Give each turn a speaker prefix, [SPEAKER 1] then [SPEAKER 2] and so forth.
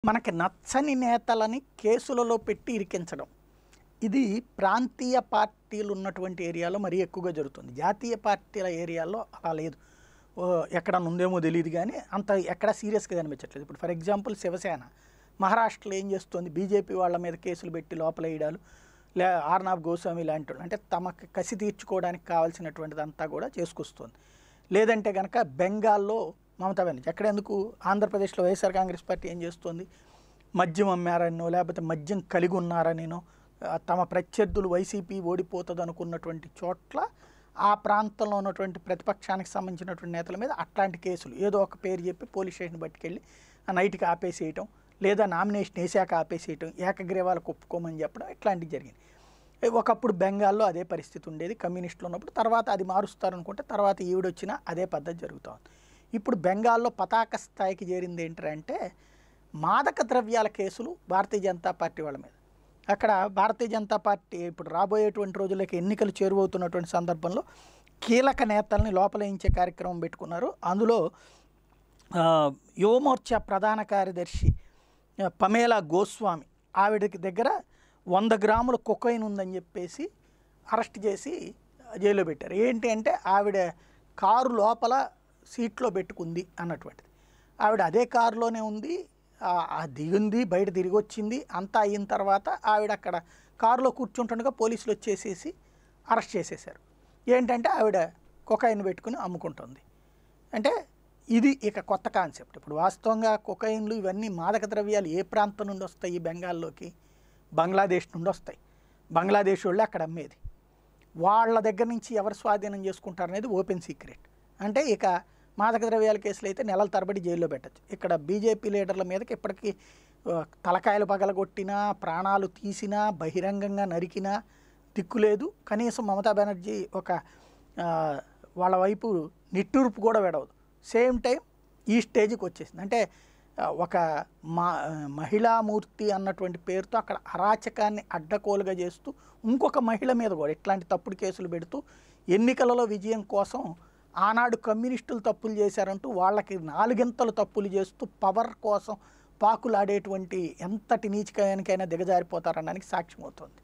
[SPEAKER 1] మనకి నచ్చని నేతలని కేసులలో పెట్టి ఇరికించడం. ఇది ప్రాంతీయ పార్టీలు ఉన్నటువంటి ఏరియాలో మరీ ఎక్కువగా జరుగుతుంది. జాతీయ పార్టీల ఏరియాలో అలా లేదు. ఎక్కడన్నా ఉందేమో తెలీదు గానీ అంత ఎక్కడ సీరియస్‌గా కనిపించట్లేదు. ఇప్పుడు ఫర్ ఎగ్జాంపుల్ శివసేన మహారాష్ట్రలో ఏం చేస్తుంది, బీజేపీ వాళ్ళ మీద కేసులు పెట్టి లోపలేయడాలు, ఆర్నాబ్ గోస్వామి లాంటోళ్ళు అంటే తమకు కసి తీర్చుకోవడానికి కావాల్సినటువంటిదంతా కూడా చేసుకొస్తుంది. లేదంటే గనక బెంగాల్లో మమతా బెనర్జీ ఎక్కడెందుకు, ఆంధ్రప్రదేశ్లో వైఎస్ఆర్ కాంగ్రెస్ పార్టీ ఏం చేస్తుంది, మద్యం అమ్మారనో లేకపోతే మద్యం కలిగి ఉన్నారనేనో తమ ప్రత్యర్థులు వైసీపీ ఓడిపోతుంది అనుకున్నటువంటి చోట్ల ఆ ప్రాంతంలో ఉన్నటువంటి ప్రతిపక్షానికి సంబంధించినటువంటి నేతల మీద అట్లాంటి కేసులు ఏదో ఒక పేరు చెప్పి పోలీస్ స్టేషన్ పట్టుకెళ్ళి ఆ నైట్కి ఆపేసేయటం, లేదా నామినేషన్ వేసాక ఆపేసేయటం, ఏకగ్రీవాలకు ఒప్పుకోమని చెప్పడం, ఇట్లాంటివి జరిగింది. ఒకప్పుడు బెంగాల్లో అదే పరిస్థితి ఉండేది కమ్యూనిస్టులు ఉన్నప్పుడు. తర్వాత అది మారుస్తారనుకుంటే తర్వాత ఈవిడొచ్చినా అదే పద్ధతి జరుగుతూ ఉంది. ఇప్పుడు బెంగాల్లో పతాక స్థాయికి చేరింది ఏంటంటే మాదక ద్రవ్యాల కేసులు భారతీయ జనతా పార్టీ వాళ్ళ మీద. అక్కడ భారతీయ జనతా పార్టీ ఇప్పుడు రాబోయేటువంటి రోజులకి ఎన్నికలు చేరువవుతున్నటువంటి సందర్భంలో కీలక నేతల్ని లోపలేయించే కార్యక్రమం పెట్టుకున్నారు. అందులో యువమోర్చా ప్రధాన కార్యదర్శి పమేలా గోస్వామి ఆవిడకి దగ్గర 100 గ్రాముల కొకైన్ ఉందని చెప్పేసి అరెస్ట్ చేసి జైల్లో పెట్టారు. ఏంటి అంటే ఆవిడ కారు లోపల సీట్లో పెట్టుకుంది అన్నటువంటిది. ఆవిడ అదే కారులోనే ఉంది, దిగింది, బయట తిరిగి వచ్చింది, అంతా అయిన తర్వాత ఆవిడ అక్కడ కారులో కూర్చుంటుండగా పోలీసులు వచ్చేసేసి అరెస్ట్ చేసేసారు. ఏంటంటే ఆవిడ కొకైన్ పెట్టుకుని అమ్ముకుంటుంది. అంటే ఇది ఇక కొత్త కాన్సెప్ట్. ఇప్పుడు వాస్తవంగా కొకైన్లు ఇవన్నీ మాదక ద్రవ్యాలు ఏ ప్రాంతం నుండి వస్తాయి బెంగాల్లోకి, బంగ్లాదేశ్ నుండి వస్తాయి. బంగ్లాదేశ్ వాళ్ళు అక్కడ అమ్మేది, వాళ్ళ దగ్గర నుంచి ఎవరు స్వాధీనం చేసుకుంటారనేది ఓపెన్ సీక్రెట్. అంటే ఇక మాదక ద్రవ్యాల కేసులు అయితే నెలల తరబడి జైల్లో పెట్టచ్చు. ఇక్కడ బీజేపీ లీడర్ల మీదకి ఇప్పటికీ తలకాయలు పగలగొట్టినా, ప్రాణాలు తీసినా, బహిరంగంగా నరికినా దిక్కులేదు. కనీసం మమతా బెనర్జీ ఒక వాళ్ళ వైపు నిట్టూర్పు కూడా విడవదు. సేమ్ టైం ఈ స్టేజ్కి వచ్చేసింది. అంటే ఒక మహిళామూర్తి అన్నటువంటి పేరుతో అక్కడ అరాచకాన్ని అడ్డకోలుగా చేస్తూ ఇంకొక మహిళ మీద కూడా ఇట్లాంటి తప్పుడు కేసులు పెడుతూ ఎన్నికలలో విజయం కోసం ఆనాడు కమ్యూనిస్టులు తప్పులు చేశారంటూ వాళ్ళకి 4 తప్పులు చేస్తూ పవర్ కోసం పాకులాడేటువంటి ఎంతటి నీచకాయానికైనా దిగజారిపోతారనడానికి సాక్ష్యం అవుతుంది.